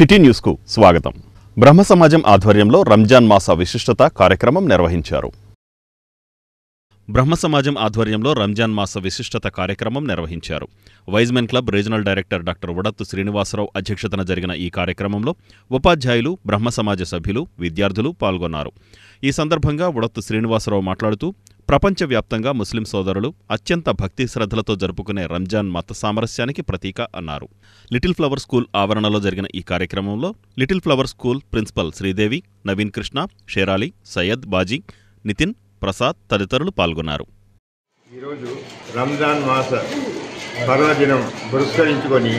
City news కు స్వాగతం. బ్రహ్మ సమాజం ఆధ్వర్యంలో రంజాన్ మాస విశిష్టత కార్యక్రమం నిర్వహించారు. బ్రహ్మ సమాజం ఆధ్వర్యంలో రంజాన్ మాస విశిష్టత కార్యక్రమం నిర్వహించారు. Y's Men club regional director doctor Udathu Srinivasarao అధ్యక్షతన జరిగిన ఈ కార్యక్రమంలో ఉపాధ్యాయులు, బ్రహ్మ సమాజ సభ్యులు, విద్యార్థులు పాల్గొన్నారు. ఈ సందర్భంగా ఉడత్తు శ్రీనివాసరావు మాట్లాడుతూ ప్రపంచవ్యాప్తంగా ముస్లిం సోదరులు అత్యంత భక్తి శ్రద్ధలతో జరుపుకునే రంజాన్ మత సామరస్యానికి ప్రతీక అన్నారు. లిటిల్ ఫ్లవర్ స్కూల్ ఆవరణలో జరిగిన ఈ కార్యక్రమంలో Little Flower School principal Sridevi, Naveen Krishna, Sherali, Syed, Baji, Nitin, Prasad తదితరులు పాల్గొన్నారు. ఈరోజు రంజాన్ మాస పర్వదినం పురస్కరించుకొని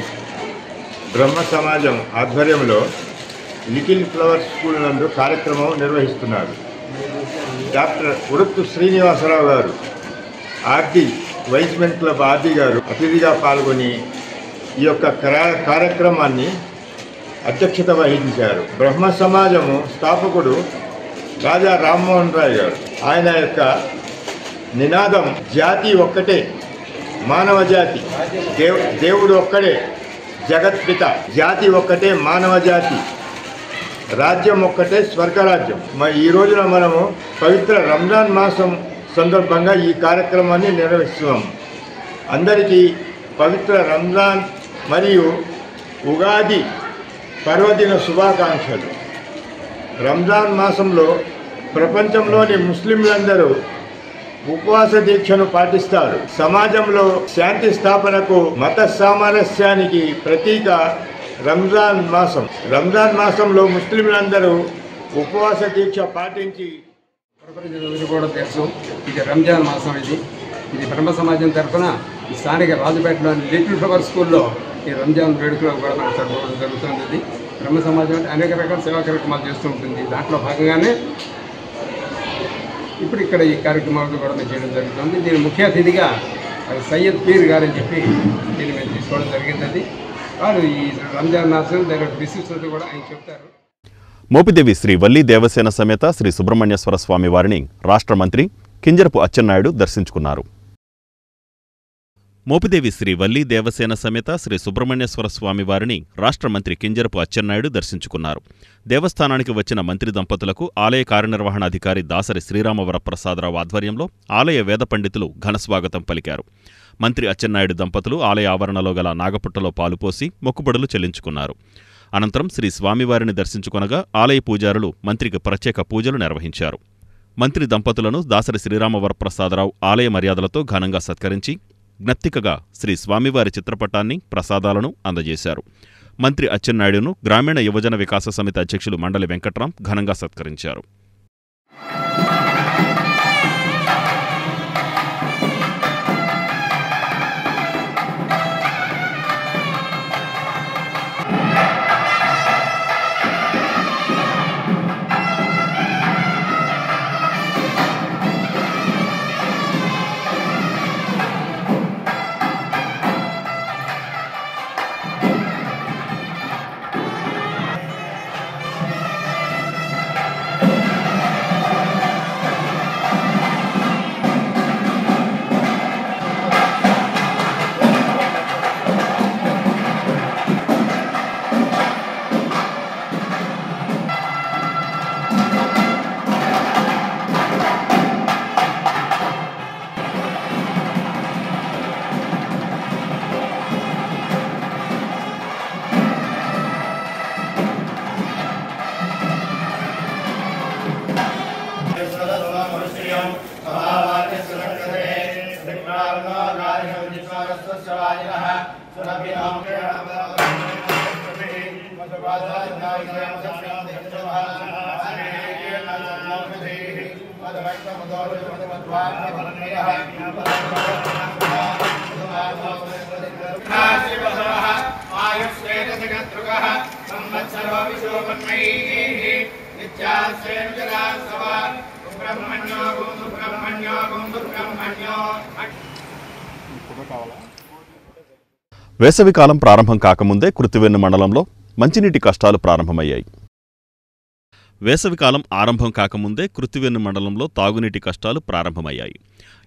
బ్రహ్మ సమాజం ఆధ్వర్యంలో లిటిల్ ఫ్లవర్ స్కూల్ నందు కార్యక్రమం నిర్వహిస్తున్నారు. డాక్టర్ ఉడత్తు శ్రీనివాసరావు గారు, ఆర్డి వైజ్మెన్ క్లబ్ ఆర్డి గారు అతిథిగా పాల్గొని ఈ యొక్క కార్యక్రమాన్ని అధ్యక్షత వహించారు. బ్రహ్మ సమాజము స్థాపకుడు రాజా రామ్మోహన్ రాయ్ గారు. ఆయన యొక్క నినాదం జాతి ఒక్కటే, మానవ జాతి, దేవుడు ఒక్కడే, జగత్పిత, జాతి ఒక్కటే, మానవ జాతి, రాజ్యం ఒక్కటే, స్వర్గరాజ్యం. ఈ రోజున మనము పవిత్ర రంజాన్ మాసం సందర్భంగా ఈ కార్యక్రమాన్ని నిర్వహిస్తున్నాము. అందరికీ పవిత్ర రంజాన్ మరియు ఉగాది పర్వదిన శుభాకాంక్షలు. రంజాన్ మాసంలో ప్రపంచంలోని ముస్లింలందరూ ఉపవాస దీక్షను పాటిస్తారు. సమాజంలో శాంతి స్థాపనకు, మత సామరస్యానికి ప్రతీక రంజాన్ మాసం. రంజాన్ మాసంలో ముస్లింలందరూ ఉపవాస దీక్ష పాటించి ప్రపంచంలో కూడా తెలుసు ఇది రంజాన్ మాసం. ఇది బ్రహ్మ సమాజం తరఫున స్థానిక రాజపేటలోని లిటిల్ ఫ్లవర్ స్కూల్లో ఈ రంజాన్ వేడుకలు కూడా జరుపుకోవడం జరుగుతుంది. బ్రహ్మ సమాజం అనేక రకాల సేవా కార్యక్రమాలు చేస్తూ ఉంటుంది. దాంట్లో భాగంగానే ఇప్పుడు ఇక్కడ ఈ కార్యక్రమాలు కూడా చేయడం జరుగుతుంది. దీని ముఖ్య అతిథిగా సయ్యద్ పీర్ గారని చెప్పి దీన్ని మేము తీసుకోవడం జరిగింది. వారు ఈ రంజాన్ మాసం దాని విశిష్టత కూడా ఆయన చెప్తారు. మోపిదేవి శ్రీ వల్లి దేవసేన సమేత శ్రీ సుబ్రహ్మణ్యేశ్వర స్వామి వారిని రాష్ట్ర మంత్రి కింజరపు అచ్చెన్నాయుడు దర్శించుకున్నారు. మోపిదేవి శ్రీ వల్లి దేవసేన సమేత శ్రీ సుబ్రహ్మణ్యేశ్వర స్వామి వారిని రాష్ట్ర మంత్రి కింజరపు అచ్చెన్నాయుడు దర్శించుకున్నారు. దేవస్థానానికి వచ్చిన మంత్రి దంపతులకు ఆలయ కార్యనిర్వహణాధికారి దాసరి శ్రీరామవరప్రసాదరావు ఆధ్వర్యంలో ఆలయ వేద పండితులు ఘనస్వాగతం పలికారు. మంత్రి అచ్చెన్నాయుడు దంపతులు ఆలయ ఆవరణలో గల నాగపుట్టలో పాలుపోసి మొక్కుబడులు చెల్లించుకున్నారు. అనంతరం శ్రీ స్వామివారిని దర్శించుకొనగా ఆలయ పూజారులు మంత్రికి ప్రత్యేక పూజలు నిర్వహించారు. మంత్రి దంపతులను దాసరి శ్రీరామవరప్రసాదరావు ఆలయ మర్యాదలతో ఘనంగా సత్కరించి జ్ఞప్తికగా శ్రీ స్వామివారి చిత్రపటాన్ని, ప్రసాదాలను అందజేశారు. మంత్రి అచ్చెన్నాయుడును గ్రామీణ యువజన వికాస సమితి అధ్యక్షులు మండలి వెంకట్రాం ఘనంగా సత్కరించారు. వేసవికాలం ప్రారంభం కాకముందే కృత్తివెన్ను మండలంలో మంచినీటి కష్టాలు ప్రారంభమయ్యాయి. వేసవికాలం ఆరంభం కాకముందే కృత్తివెన్ను మండలంలో తాగునీటి కష్టాలు ప్రారంభమయ్యాయి.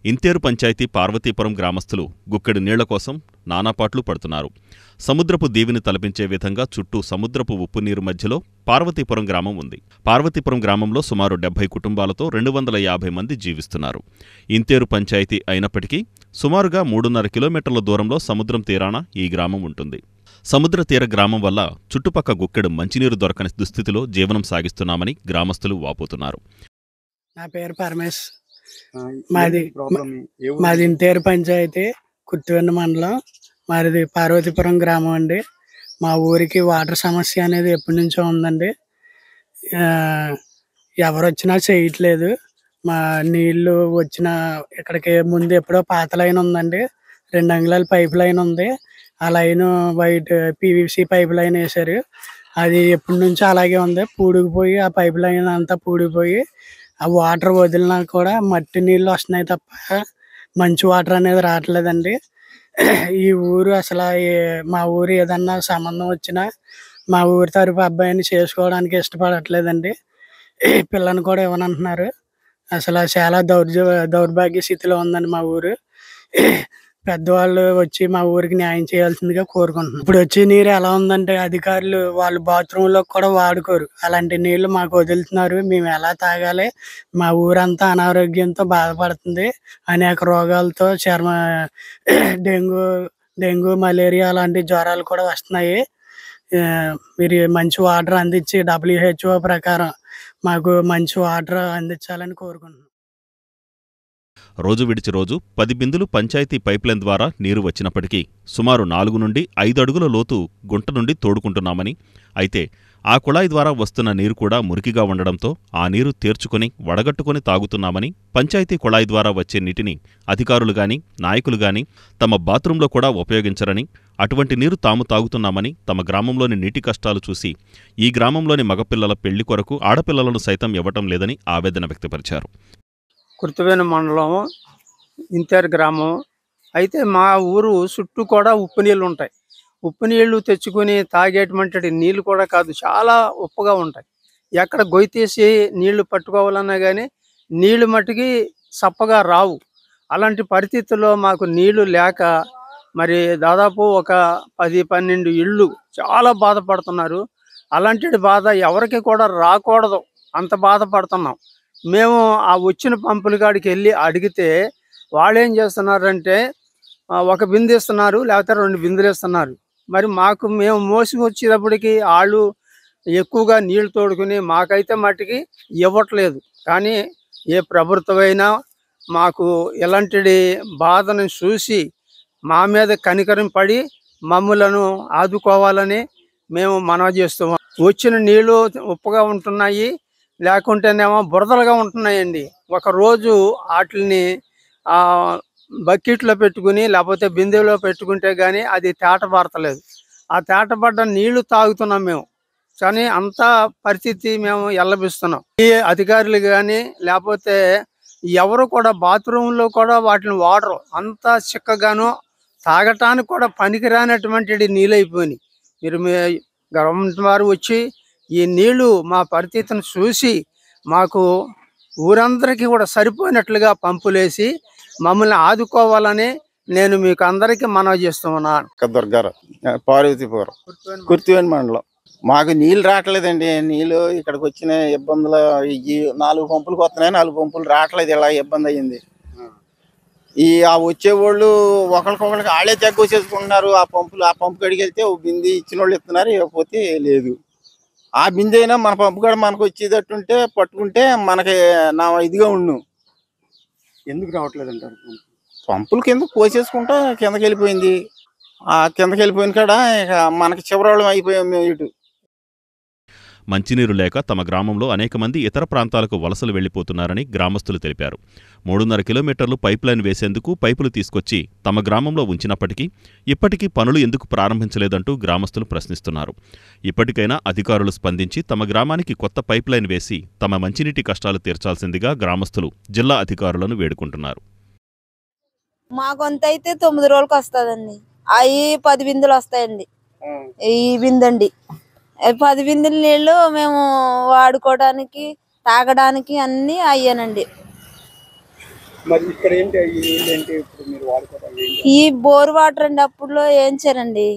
ఇంతేరు పంచాయతీ పార్వతీపురం గ్రామస్తులు గుక్కెడు నీళ్ల కోసం నానాపాట్లు పడుతున్నారు. సముద్రపు దీవిని తలపించే విధంగా చుట్టూ సముద్రపు ఉప్పు నీరు మధ్యలో పార్వతీపురం గ్రామం ఉంది. పార్వతీపురం గ్రామంలో సుమారు 70 కుటుంబాలతో 250 మంది జీవిస్తున్నారు. ఇంతేరు పంచాయతీ అయినప్పటికీ సుమారుగా 3.5 కిలోమీటర్ల దూరంలో సముద్రం తీరాన ఈ గ్రామం ఉంటుంది. సముద్ర తీర గ్రామం వల్ల చుట్టుపక్క గుక్కెడు మంచినీరు దొరకని దుస్థితిలో జీవనం సాగిస్తున్నామని గ్రామస్తులు వాపోతున్నారు. నా పేరు పరమేశ్. మాది ఇంతేరు పంచాయతీ కుర్తివెన్ను మండలం. మాది పార్వతీపురం గ్రామం అండి. మా ఊరికి వాటర్ సమస్య అనేది ఎప్పటి నుంచో ఉందండి. ఎవరు వచ్చినా చేయట్లేదు. మా నీళ్లు వచ్చిన ఇక్కడికి ముందు ఎప్పుడో పాత లైన్ ఉందండి. 2 అంగుళాల పైప్ లైన్ ఉంది. ఆ line white PVC pipe line వేశారు. అది ఎప్పటి నుంచో అలాగే ఉంది. పూడికిపోయి ఆ పైప్ లైన్ అంతా పూడిపోయి ఆ వాటర్ వదిలినా కూడా మట్టి నీళ్ళు వస్తున్నాయి తప్ప మంచి వాటర్ అనేది రావట్లేదండి. ఈ ఊరు అసలు మా ఊరు ఏదన్నా సంబంధం వచ్చినా మా ఊరి తరపు అబ్బాయిని చేసుకోవడానికి ఇష్టపడట్లేదండి. పిల్లని కూడా ఇవ్వనంటున్నారు. అసలు చాలా దౌర్భాగ్య స్థితిలో ఉందండి మా ఊరు. పెద్దవాళ్ళు వచ్చి మా ఊరికి న్యాయం చేయాల్సిందిగా కోరుకుంటున్నాం. ఇప్పుడు వచ్చే నీరు ఎలా ఉందంటే అధికారులు వాళ్ళు బాత్రూంలో కూడా వాడుకోరు. అలాంటి నీళ్లు మాకు వదులుతున్నారు. మేము ఎలా తాగాలి? మా ఊరంతా అనారోగ్యంతో బాధపడుతుంది. అనేక రోగాలతో డెంగ్యూ మలేరియా లాంటి జ్వరాలు కూడా వస్తున్నాయి. మీరు మంచి వాటర్ అందించి WHO ప్రకారం మాకు మంచి వాటర్ అందించాలని కోరుకుంటున్నాం. రోజు విడిచి రోజు 10 బిందులు పంచాయతీ పైప్లైన్ ద్వారా నీరు వచ్చినప్పటికీ సుమారు 4 నుండి 5 అడుగుల లోతు గుంట నుండి తోడుకుంటున్నామని, అయితే ఆ కుళాయి ద్వారా వస్తున్న నీరు కూడా మురికిగా ఉండడంతో ఆ నీరు తేర్చుకుని వడగట్టుకుని తాగుతున్నామని, పంచాయతీ కుళాయి ద్వారా వచ్చే నీటిని అధికారులుగాని నాయకులుగాని తమ బాత్రూంలో కూడా ఉపయోగించరని, అటువంటి నీరు తాము తాగుతున్నామని తమ గ్రామంలోని నీటి కష్టాలు చూసి ఈ గ్రామంలోని మగపిల్లల పెళ్లి కొరకు ఆడపిల్లలను సైతం ఇవ్వటం లేదని ఆవేదన వ్యక్తపరిచారు. కుర్తివెన్ను మండలం ఇంతేరు గ్రామం. అయితే మా ఊరు చుట్టూ కూడా ఉప్పు నీళ్ళు ఉంటాయి. ఉప్పు నీళ్లు తెచ్చుకొని తాగేటువంటి నీళ్ళు కూడా కాదు, చాలా ఉప్పుగా ఉంటాయి. ఎక్కడ గొయ్యి తీసి నీళ్లు పట్టుకోవాలన్నా కానీ నీళ్లు మట్టుకి చప్పగా రావు. అలాంటి పరిస్థితుల్లో మాకు నీళ్లు లేక మరి దాదాపు ఒక 10-12 ఇళ్ళు చాలా బాధపడుతున్నారు. అలాంటి బాధ ఎవరికి కూడా రాకూడదు, అంత బాధపడుతున్నాం. మేము ఆ వచ్చిన పంపుల కాడికి వెళ్ళి అడిగితే వాళ్ళు ఏం చేస్తున్నారంటే ఒక బిందె ఇస్తున్నారు, లేకపోతే 2 బిందెలు ఇస్తున్నారు. మరి మేము మోసి వచ్చేటప్పటికి వాళ్ళు ఎక్కువగా నీళ్లు తోడుకుని మాకైతే మట్టికి ఇవ్వట్లేదు. కానీ ఏ ప్రభుత్వమైనా మాకు ఇలాంటి బాధను చూసి మా మీద కనికరం పడి మమ్మలను ఆదుకోవాలని మేము మనవి చేస్తున్నాం. వచ్చిన నీళ్లు ఉప్పుగా ఉంటున్నాయి, లేకుంటేనేమో బురదలుగా ఉంటున్నాయండి. ఒకరోజు వాటిని బకెట్లో పెట్టుకుని లేకపోతే బిందెలో పెట్టుకుంటే కానీ అది తేటపడతలేదు. ఆ తేటపడ్డ నీళ్లు తాగుతున్నాం మేము. కానీ అంత పరిస్థితి మేము ఎల్లబిస్తున్నాం. ఈ అధికారులు కానీ లేకపోతే ఎవరు కూడా బాత్రూంలో కూడా వాటిని వాడరు. అంత చిక్కగాను తాగటానికి కూడా పనికిరానటువంటి నీళ్ళు అయిపోయినాయి. మీరు గవర్నమెంట్ వారు వచ్చి ఈ నీళ్లు మా పరిస్థితిని చూసి మాకు ఊరందరికీ కూడా సరిపోయినట్లుగా పంపులేసి మమ్మల్ని ఆదుకోవాలని నేను మీకు అందరికీ మనవి చేస్తున్నాను. దుర్గారావు, పార్వతీపురం, కుర్తివెన్ను మండలం. మాకు నీళ్ళు రావట్లేదండి. నీళ్ళు ఇక్కడికి వచ్చిన ఇబ్బందులు 4 పంపులకు వస్తున్నాయి, 4 పంపులు రావట్లేదు. ఇలా ఇబ్బంది అయ్యింది. వచ్చేవాళ్ళు ఒకరికొకరికి వాళ్ళే తగ్గొచ్చేసుకుంటున్నారు. ఆ పంపు కడిగి వెళ్తే ఓ బింది ఇచ్చిన వాళ్ళు ఇస్తున్నారు, ఇవ్వకపోతే లేదు. ఆ బిందె అయినా మన పంపు కూడా మనకు వచ్చేటట్టుంటే పట్టుకుంటే మనకి నా ఇదిగా ఉండు. ఎందుకు రావట్లేదు అంటారు? పంపులు కింద పోసేసుకుంటా కిందకి వెళ్ళిపోయింది. ఆ కిందకి వెళ్ళిపోయిన కాడ ఇక మనకి చివరాళ్ళం అయిపోయాం మేము ఇటు. మంచినీరు లేక తమ గ్రామంలో అనేక మంది ఇతర ప్రాంతాలకు వలసలు వెళ్లిపోతున్నారని గ్రామస్తులు తెలిపారు. 3.5 కిలోమీటర్లు పైప్లైన్ వేసేందుకు పైపులు తీసుకొచ్చి తమ గ్రామంలో ఉంచినప్పటికీ ఇప్పటికీ పనులు ఎందుకు ప్రారంభించలేదంటూ గ్రామస్తులు ప్రశ్నిస్తున్నారు. ఇప్పటికైనా అధికారులు స్పందించి తమ గ్రామానికి కొత్త పైప్లైన్ వేసి తమ మంచినీటి కష్టాలు తీర్చాల్సిందిగా గ్రామస్తులు జిల్లా అధికారులను వేడుకుంటున్నారు. మా కొంతైతే 9 రోజులకు వస్తుందండి. అవి 10 బిందులు వస్తాయండి. ఈ బిందండి 10 బిందెల నీళ్లు మేము వాడుకోవడానికి తాగడానికి అన్ని అయ్యానండి. మరి ఇక్కడ ఏంటి ఇప్పుడు మీరు వాడుకోవడం ఈ బోర్ వాటర్ అండి అప్పుడులో ఏంచారండి.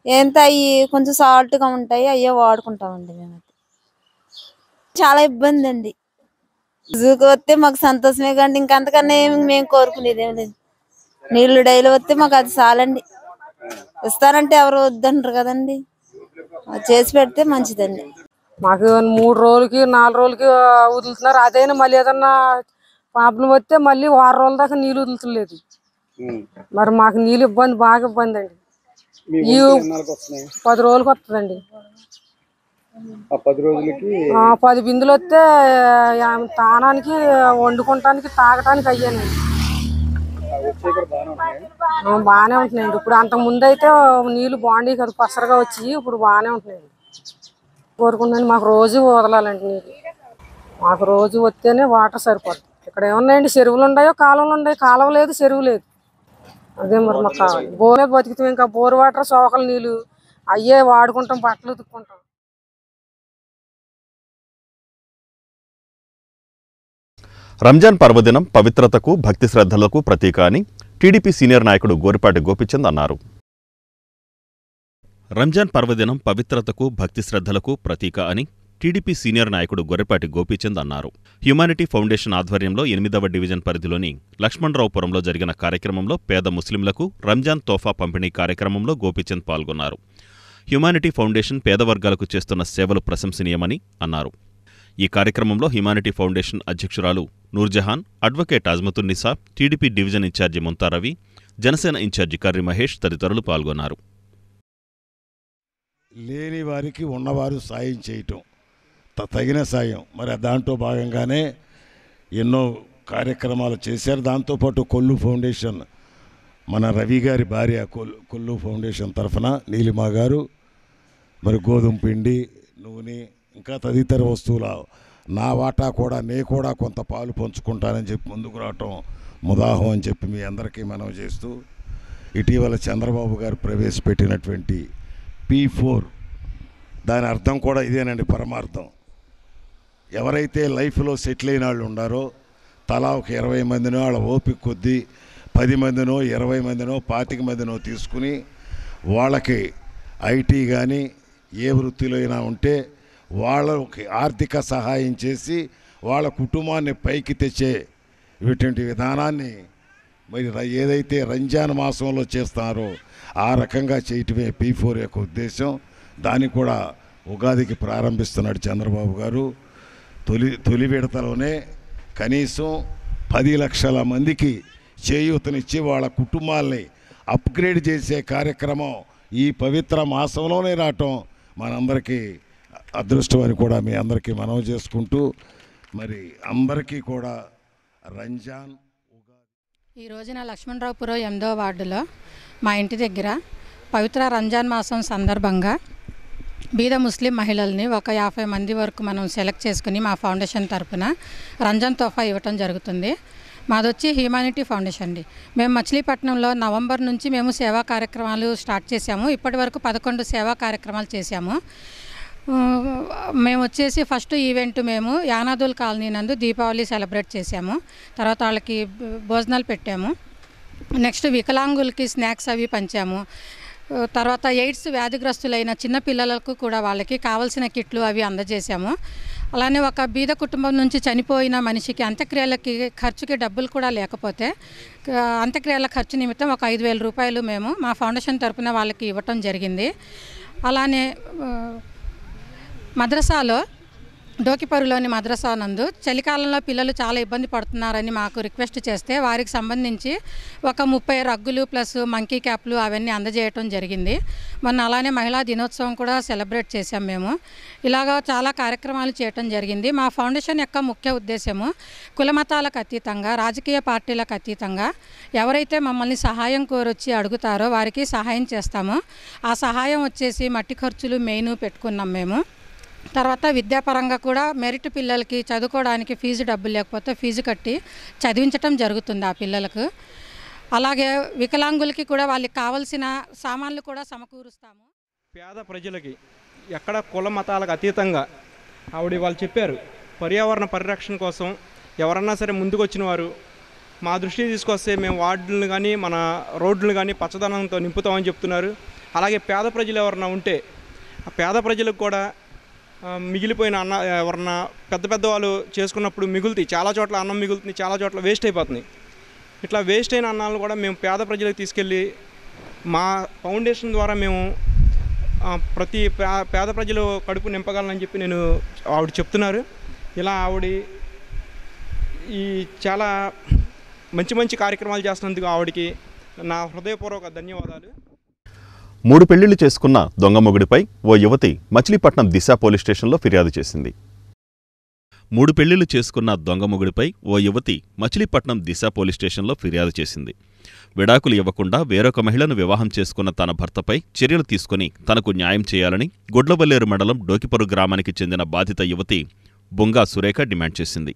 ఎంత అవి కొంచెం సాల్ట్గా ఉంటాయి, అయ్యే వాడుకుంటామండి మేము. చాలా ఇబ్బంది అండి. జూకి వస్తే మాకు సంతోషమే కానీ ఇంకంతకన్నా మేము కోరుకునేది ఏం లేదు. నీళ్లు డైలీ వస్తే మాకు అది చాలండి. ఇస్తారంటే ఎవరు వద్దంటారు కదండి, చేసి పెడితే మంచిదండి. మాకు 3 రోజులకి 4 రోజులకి వదులుతున్నారు. అదైనా మళ్ళీ ఏదన్నా ప్రాబ్లం వస్తే మళ్ళీ వారం రోజుల దాకా నీళ్ళు వదులుతలేదు. మరి మాకు నీళ్ళు ఇబ్బంది, బాగా ఇబ్బంది అండి. 10 రోజులకి వస్తుందండి. 10 రోజులకి 10 బిందులు వస్తే తానానికి, వండుకుంటానికి, తాగటానికి అయ్యానండి. బాగానే ఉంటున్నాయండి. ఇప్పుడు అంతకు ముందు అయితే నీళ్ళు బాగుండేవి కదా, పసరగా వచ్చి. ఇప్పుడు బాగానే ఉంటున్నాయండి. కోరుకుందండి మాకు రోజు వదలాలండి నీళ్ళు. మాకు రోజు వస్తేనే వాటర్ సరిపోతుంది. ఇక్కడ ఏమున్నాయండి, చెరువులు ఉన్నాయో కాలువలు ఉన్నాయి. కాలువ లేదు, చెరువు లేదు. అదే మరి మాకు కావాలి. బోరే బతుకుతాం. ఇంకా బోర్ వాటర్, సోకల నీళ్ళు అయ్యే వాడుకుంటాం, బట్టలు ఉతుక్కుంటాం. రంజాన్ పర్వదినం పవిత్రతకు, భక్తి శ్రద్ధలకు ప్రతీక అని టీడీపీ సీనియర్ నాయకుడు గోరిపాటి గోపీచంద్ అన్నారు. రంజాన్ పర్వదినం పవిత్రతకు, భక్తి శ్రద్ధలకు ప్రతీక అని టీడీపీ సీనియర్ నాయకుడు గొర్రెపాటి గోపీచంద్ అన్నారు. హ్యుమానిటీ ఫౌండేషన్ ఆధ్వర్యంలో 8వ డివిజన్ పరిధిలోని లక్ష్మణరావుపురంలో జరిగిన కార్యక్రమంలో పేద ముస్లింలకు రంజాన్ తోఫా పంపిణీ కార్యక్రమంలో గోపీచంద్ పాల్గొన్నారు. హ్యుమానిటీ ఫౌండేషన్ పేద వర్గాలకు చేస్తున్న సేవలు ప్రశంసనీయమని అన్నారు. ఈ కార్యక్రమంలో హ్యుమానిటీ ఫౌండేషన్ అధ్యక్షురాలు Noorjahan, advocate Azmathunnisa, TDP division incharge Muntharavi, Janasena incharge Karri Mahesh తదితరులు పాల్గొన్నారు. లేని వారికి ఉన్నవారు సాయం చేయటం తగిన సాయం. మరి దాంట్లో భాగంగానే ఎన్నో కార్యక్రమాలు చేశారు. దాంతోపాటు కొల్లు ఫౌండేషన్, మన రవి గారి భార్య కొల్లు ఫౌండేషన్ తరఫున నీలిమా గారు మరి గోధుమ పిండి, నూనె, ఇంకా తదితర వస్తువుల నా వాటా కూడా కూడా కొంత పాలు పంచుకుంటానని చెప్పి ముందుకు రావటం ముదాహం అని చెప్పి మీ అందరికీ మనవి చేస్తూ, ఇటీవల చంద్రబాబు గారు ప్రవేశపెట్టినటువంటి P4 దాని అర్థం కూడా ఇదేనండి, పరమార్థం. ఎవరైతే లైఫ్లో సెటిల్ అయిన వాళ్ళు ఉన్నారో తలా ఒక 20 మందినో, వాళ్ళ ఓపిక కొద్దీ 10 మందినో, 20 మందినో, 25 మందినో తీసుకుని వాళ్ళకి ఐటీ కానీ ఏ వృత్తిలో అయినా ఉంటే వాళ్ళకి ఆర్థిక సహాయం చేసి వాళ్ళ కుటుంబాన్ని పైకి తెచ్చే ఇటువంటి విధానాన్ని మరి ఏదైతే రంజాన్ మాసంలో చేస్తారో ఆ రకంగా చేయటమే P4 యొక్క ఉద్దేశం. దాన్ని కూడా ఉగాదికి ప్రారంభిస్తున్నాడు చంద్రబాబు గారు. తొలి విడతలోనే కనీసం 10 లక్షల మందికి చేయూతనిచ్చి వాళ్ళ కుటుంబాల్ని అప్గ్రేడ్ చేసే కార్యక్రమం ఈ పవిత్ర మాసంలోనే రావటం మనందరికీ అదృష్టం అని కూడా మీ అందరికీ మనవి చేసుకుంటూ, మరి అందరికీ కూడా రంజాన్ ఈ రోజున లక్ష్మణరావుపురం 8వ వార్డులో మా ఇంటి దగ్గర పవిత్ర రంజాన్ మాసం సందర్భంగా బీద ముస్లిం మహిళల్ని ఒక 50 మంది వరకు మనం సెలెక్ట్ చేసుకుని మా ఫౌండేషన్ తరఫున రంజాన్ తోఫా ఇవ్వటం జరుగుతుంది. మాదొచ్చి హ్యుమానిటీ ఫౌండేషన్ అండి. మేము మచిలీపట్నంలో నవంబర్ నుంచి మేము సేవా కార్యక్రమాలు స్టార్ట్ చేశాము. ఇప్పటి వరకు 11 సేవా కార్యక్రమాలు చేశాము. మేము వచ్చేసి ఫస్ట్ ఈవెంట్ మేము యానాదుల్ కాలనీ నందు దీపావళి సెలబ్రేట్ చేశాము. తర్వాత వాళ్ళకి భోజనాలు పెట్టాము. నెక్స్ట్ వికలాంగులకి స్నాక్స్ అవి పంచాము. తర్వాత ఎయిడ్స్ వ్యాధిగ్రస్తులైన చిన్నపిల్లలకు కూడా వాళ్ళకి కావాల్సిన కిట్లు అవి అందజేశాము. అలానే ఒక బీద కుటుంబం నుంచి చనిపోయిన మనిషికి అంత్యక్రియలకి ఖర్చుకి డబ్బులు కూడా లేకపోతే అంత్యక్రియల ఖర్చు నిమిత్తం ఒక 5,000 రూపాయలు మేము మా ఫౌండేషన్ తరఫున వాళ్ళకి ఇవ్వటం జరిగింది. అలానే మద్రసాలో డోకిపరులోని మద్రసా నందు చలికాలంలో పిల్లలు చాలా ఇబ్బంది పడుతున్నారని మాకు రిక్వెస్ట్ చేస్తే వారికి సంబంధించి ఒక 30 రగ్గులు ప్లస్ మంకీ క్యాప్లు అవన్నీ అందజేయటం జరిగింది. మొన్న అలానే మహిళా దినోత్సవం కూడా సెలబ్రేట్ చేశాం మేము. ఇలాగా చాలా కార్యక్రమాలు చేయటం జరిగింది. మా ఫౌండేషన్ యొక్క ముఖ్య ఉద్దేశము కులమతాలకు అతీతంగా, రాజకీయ పార్టీలకు అతీతంగా ఎవరైతే మమ్మల్ని సహాయం కోరొచ్చి అడుగుతారో వారికి సహాయం చేస్తాము. ఆ సహాయం వచ్చేసి మట్టి ఖర్చులు మెయిన్ పెట్టుకున్నాం మేము. తర్వాత విద్యాపరంగా కూడా మెరిట్ పిల్లలకి చదువుకోవడానికి ఫీజు డబ్బులు లేకపోతే ఫీజు కట్టి చదివించటం జరుగుతుంది ఆ పిల్లలకు. అలాగే వికలాంగులకి కూడా వాళ్ళకి కావాల్సిన సామాన్లు కూడా సమకూరుస్తాము. పేద ప్రజలకి ఎక్కడ కుల మతాలకు అతీతంగా వాళ్ళు చెప్పారు, పర్యావరణ పరిరక్షణ కోసం ఎవరన్నా సరే ముందుకు వచ్చిన వారు మా దృష్టికి తీసుకొస్తే మేము వార్డులను కానీ మన రోడ్లను కానీ పచ్చదనంతో నింపుతామని చెప్తున్నారు. అలాగే పేద ప్రజలు ఎవరన్నా ఉంటే ఆ పేద ప్రజలకు కూడా మిగిలిపోయిన అన్న ఎవరన్నా పెద్ద వాళ్ళు చేసుకున్నప్పుడు మిగులుతాయి, చాలా చోట్ల అన్నం మిగులుతుంది, చాలా చోట్ల వేస్ట్ అయిపోతుంది. ఇట్లా వేస్ట్ అయిన అన్నాలను కూడా మేము పేద ప్రజలకు తీసుకెళ్ళి మా ఫౌండేషన్ ద్వారా మేము ప్రతి పేద ప్రజలు కడుపు నింపగలనని చెప్పి ఆవిడ చెప్తున్నారు. ఇలా ఆవిడ ఈ చాలా మంచి కార్యక్రమాలు చేస్తున్నందుకు ఆవిడకి నా హృదయపూర్వక ధన్యవాదాలు. 3 పెళ్లిళ్లు చేసుకున్న దొంగ మొగుడిపై ఓ యువతి మచిలీపట్నం దిశ పోలీస్ స్టేషన్లో ఫిర్యాదు చేసింది. 3 పెళ్లిళ్లు చేసుకున్న దొంగ మొగుడిపై ఓ యువతి మచిలీపట్నం దిశ పోలీస్ స్టేషన్లో ఫిర్యాదు చేసింది. విడాకులు ఇవ్వకుండా వేరొక మహిళను వివాహం చేసుకున్న తన భర్తపై చర్యలు తీసుకుని తనకు న్యాయం చేయాలని గుడ్లవల్లేరు మండలం డోకిపరు గ్రామానికి చెందిన బాధిత యువతి బొంగా సురేఖ డిమాండ్ చేసింది.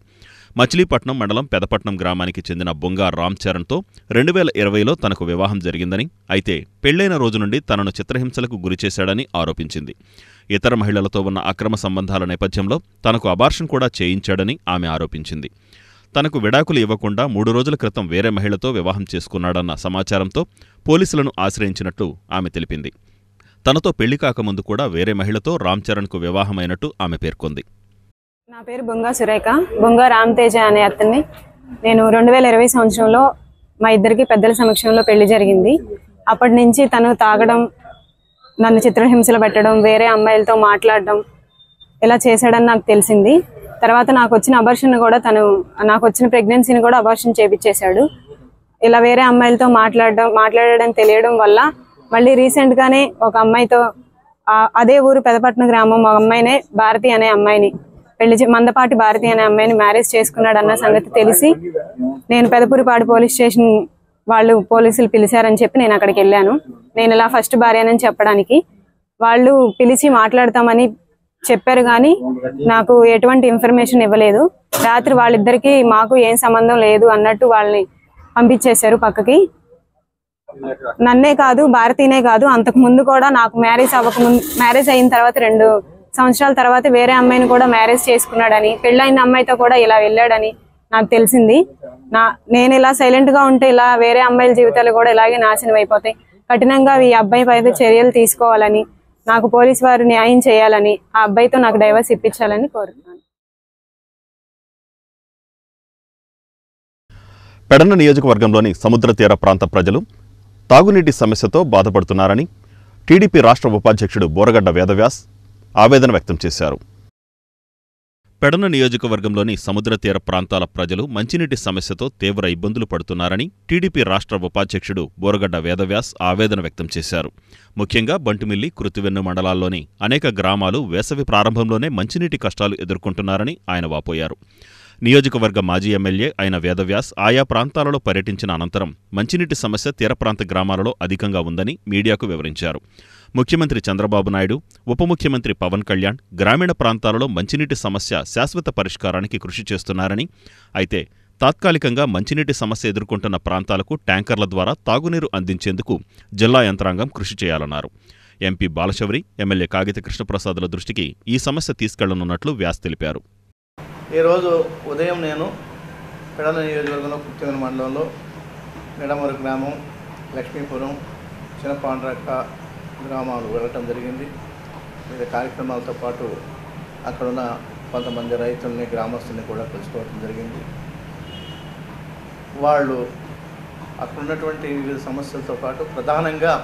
మచిలీపట్నం మండలం పెదపట్నం గ్రామానికి చెందిన బొంగా రామ్ చరణ్తో 2020లో తనకు వివాహం జరిగిందని, అయితే పెళ్లైన రోజు నుండి తనను చిత్రహింసలకు గురిచేశాడని ఆరోపించింది. ఇతర మహిళలతో ఉన్న అక్రమ సంబంధాల నేపథ్యంలో తనకు అబార్షన్ కూడా చేయించాడని ఆమె ఆరోపించింది. తనకు విడాకులు ఇవ్వకుండా 3 రోజుల క్రితం వేరే మహిళతో వివాహం చేసుకున్నాడన్న సమాచారంతో పోలీసులను ఆశ్రయించినట్లు ఆమె తెలిపింది. తనతో పెళ్లి కాకముందు కూడా వేరే మహిళతో రామ్ చరణ్కు వివాహమైనట్టు ఆమె పేర్కొంది. నా పేరు బొంగా సురేఖ, బొంగా రామ్తేజ అనే అతన్ని. నేను 2020 సంవత్సరంలో మా ఇద్దరికి పెద్దల సమక్షంలో పెళ్లి జరిగింది. అప్పటి నుంచి తను తాగడం, నన్ను చిత్రహింసలు పెట్టడం, వేరే అమ్మాయిలతో మాట్లాడడం ఇలా చేశాడని నాకు తెలిసింది. తర్వాత నాకు వచ్చిన అబార్షన్ కూడా నాకు వచ్చిన ప్రెగ్నెన్సీని కూడా అబార్షన్ చేయించేశాడు. ఇలా వేరే అమ్మాయిలతో మాట్లాడడం తెలియడం వల్ల మళ్ళీ రీసెంట్గానే ఒక అమ్మాయితో అదే ఊరు పెదపట్నం గ్రామం ఒక అమ్మాయినే భారతి అనే అమ్మాయిని మందపాటి భారతి అనే అమ్మాయిని మ్యారేజ్ చేసుకున్నాడన్న సంగతి తెలిసి నేను పెదపురిపాడు పోలీస్ స్టేషన్ వాళ్ళు పోలీసులు పిలిచారని చెప్పి నేను అక్కడికి వెళ్ళాను. నేను ఇలా ఫస్ట్ భార్యనని చెప్పడానికి వాళ్ళు పిలిచి మాట్లాడతామని చెప్పారు, కానీ నాకు ఎటువంటి ఇన్ఫర్మేషన్ ఇవ్వలేదు. రాత్రి వాళ్ళిద్దరికి మాకు ఏం సంబంధం లేదు అన్నట్టు వాళ్ళని పంపించేశారు పక్కకి. నన్నే కాదు, భారతీనే కాదు, అంతకు ముందు కూడా నాకు మ్యారేజ్ అయిన తర్వాత 2 సంవత్సరాల తర్వాత వేరే అమ్మాయిని కూడా మ్యారేజ్ చేసుకున్నాడని, పెళ్ళైన అమ్మాయితో కూడా ఇలా వెళ్ళాడని నాకు తెలిసింది. నేను ఇలా సైలెంట్గా ఉంటే ఇలా వేరే అమ్మాయిల జీవితాలు కూడా ఇలాగే నాశనం అయిపోతాయి. కఠినంగా ఈ అబ్బాయి పైన చర్యలు తీసుకోవాలని, నాకు పోలీసు వారు న్యాయం చేయాలని, ఆ అబ్బాయితో నాకు డైవర్స్ ఇప్పించాలని కోరుతున్నాను. పెడన నియోజకవర్గంలోని సముద్ర తీర ప్రాంత ప్రజలు తాగునీటి సమస్యతో బాధపడుతున్నారని టీడీపీ రాష్ట్ర ఉపాధ్యక్షుడు బోరగడ్డ వేదవ్యాస్ ఆవేదన వ్యక్తం చేశారు. పెడన నియోజకవర్గంలోని సముద్ర తీర ప్రాంతాల ప్రజలు మంచినీటి సమస్యతో తీవ్ర ఇబ్బందులు పడుతున్నారని టీడీపీ రాష్ట్ర ఉపాధ్యక్షుడు బోరగడ్డ వేదవ్యాస్ ఆవేదన వ్యక్తం చేశారు. ముఖ్యంగా బంటుమిల్లి, కృతివెన్ను మండలాల్లోని అనేక గ్రామాలు వేసవి ప్రారంభంలోనే మంచినీటి కష్టాలు ఎదుర్కొంటున్నారని ఆయన వాపోయారు. నియోజకవర్గ మాజీ ఎమ్మెల్యే అయిన వేదవ్యాస్ ఆయా ప్రాంతాలలో పర్యటించిన అనంతరం మంచినీటి సమస్య తీర ప్రాంత గ్రామాలలో అధికంగా ఉందని మీడియాకు వివరించారు. ముఖ్యమంత్రి చంద్రబాబు నాయుడు, ఉప ముఖ్యమంత్రి పవన్ కళ్యాణ్ గ్రామీణ ప్రాంతాలలో మంచినీటి సమస్య శాశ్వత పరిష్కారానికి కృషి చేస్తున్నారని, అయితే తాత్కాలికంగా మంచినీటి సమస్య ఎదుర్కొంటున్న ప్రాంతాలకు ట్యాంకర్ల ద్వారా తాగునీరు అందించేందుకు జిల్లా యంత్రాంగం కృషి చేయాలన్నారు. ఎంపీ బాలశౌరి, ఎమ్మెల్యే కాగిత కృష్ణప్రసాద్ల దృష్టికి ఈ సమస్య తీసుకెళ్లనున్నట్లు వ్యాస్ తెలిపారు. ఈరోజు ఉదయం నేను పెడన నియోజకవర్గంలో కృత్తివెన్ను మండలంలో నిడమరు గ్రామం, లక్ష్మీపురం, చిన్నపాండ్రక్క గ్రామాలు వెళ్ళటం జరిగింది. వివిధ కార్యక్రమాలతో పాటు అక్కడున్న కొంతమంది రైతుల్ని, గ్రామస్తుల్ని కూడా కలుసుకోవడం జరిగింది. వాళ్ళు అక్కడ ఉన్నటువంటి వివిధ సమస్యలతో పాటు ప్రధానంగా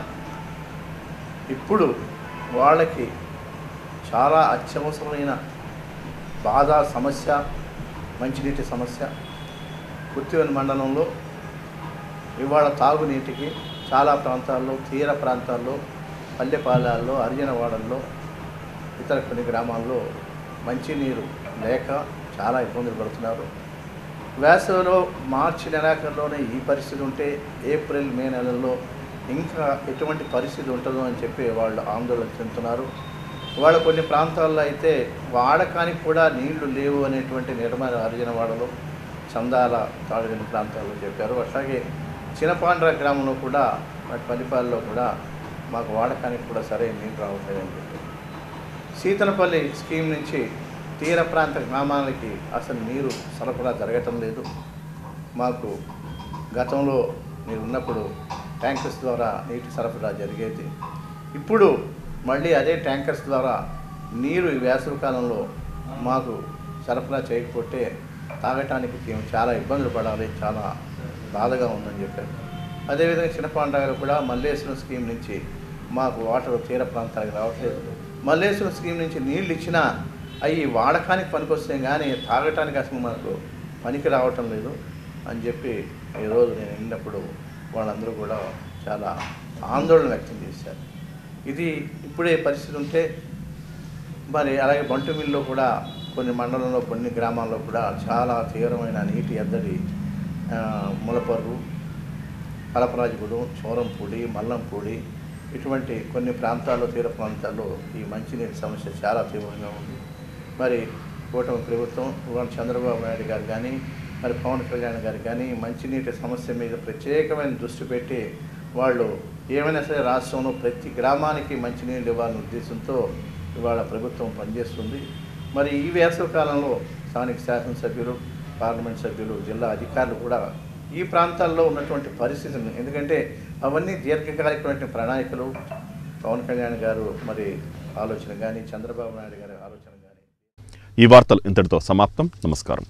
ఇప్పుడు వాళ్ళకి చాలా అత్యవసరమైన బాధ సమస్య మంచినీటి సమస్య. కృత్తివెన్ను మండలంలో ఇవాళ తాగునీటికి చాలా ప్రాంతాల్లో, తీర ప్రాంతాల్లో, పల్లెపాలెల్లో, హరిజనవాడల్లో, ఇతర కొన్ని గ్రామాల్లో మంచినీరు లేక చాలా ఇబ్బందులు పడుతున్నారు. వేసవిలో మార్చి నెలాఖరులోనే ఈ పరిస్థితి ఉంటే ఏప్రిల్, మే నెలల్లో ఇంకా ఎటువంటి పరిస్థితి ఉంటుందో అని చెప్పి వాళ్ళు ఆందోళన చెందుతున్నారు. వాళ్ళ కొన్ని ప్రాంతాల్లో అయితే వాడకానికి కూడా నీళ్లు లేవు అనేటువంటి నిర్మాణ హరిజనవాడలో, చందాల, తాడుగని ప్రాంతాల్లో చెప్పారు. అట్లాగే చిన్నపాండ్ర గ్రామంలో కూడా, పల్లిపాలలో కూడా మాకు వాడకానికి కూడా సరైన నీళ్ళు రావట్లేదని చెప్పారు. సీతనపల్లి స్కీమ్ నుంచి తీర ప్రాంత గ్రామాలకి అసలు నీరు సరఫరా జరగటం లేదు. మాకు గతంలో మీరు ఉన్నప్పుడు ట్యాంకర్స్ ద్వారా నీటి సరఫరా జరిగేది. ఇప్పుడు మళ్ళీ అదే ట్యాంకర్స్ ద్వారా నీరు ఈ వేసవి కాలంలో మాకు సరఫరా చేయకపోతే తాగటానికి మేము చాలా ఇబ్బందులు పడాలి, చాలా బాధగా ఉందని చెప్పారు. అదేవిధంగా చిన్నపాండగారు కూడా మల్లేశ్వరం స్కీమ్ నుంచి మాకు వాటర్ తీర ప్రాంతాలకు రావట్లేదు. మల్లేశ్వరం స్కీమ్ నుంచి నీళ్ళు ఇచ్చినా అవి వాడకానికి పనికొస్తే కానీ తాగటానికి అసలు మనకు పనికి రావటం లేదు అని చెప్పి ఈరోజు నేను విన్నప్పుడు వాళ్ళందరూ కూడా చాలా ఆందోళన వ్యక్తం చేశారు. ఇది ఇప్పుడే పరిస్థితి ఉంటే మరి అలాగే బంటుమిల్లో కూడా కొన్ని మండలంలో కొన్ని గ్రామాల్లో కూడా చాలా తీవ్రమైన నీటి ఎద్దడి, ములపర్రు, కలపరాజుగూడెం, చోరంపూడి, మల్లంపూడి ఇటువంటి కొన్ని ప్రాంతాల్లో తీర ప్రాంతాల్లో ఈ మంచినీటి సమస్య చాలా తీవ్రంగా ఉంది. మరి కూటమి ప్రభుత్వం చంద్రబాబు నాయుడు గారు కానీ మరి పవన్ కళ్యాణ్ గారు కానీ మంచినీటి సమస్య మీద ప్రత్యేకమైన దృష్టి పెట్టి వాళ్ళు ఏమైనా సరే రాష్ట్రంలో ప్రతి గ్రామానికి మంచినీళ్ళు ఇవ్వాలనే ఉద్దేశంతో ఇవాళ ప్రభుత్వం పనిచేస్తుంది. మరి ఈ వేసవి కాలంలో స్థానిక శాసనసభ్యులు, పార్లమెంట్ సభ్యులు, జిల్లా అధికారులు కూడా ఈ ప్రాంతాల్లో ఉన్నటువంటి పరిస్థితులను, ఎందుకంటే అవన్నీ దీర్ఘకాలికమైన ప్రణాళికలు, పవన్ కళ్యాణ్ గారు మరి ఆలోచన కానీ చంద్రబాబు నాయుడు గారి ఆలోచన కానీ. ఈ వార్తలు ఇంతటితో సమాప్తం. నమస్కారం.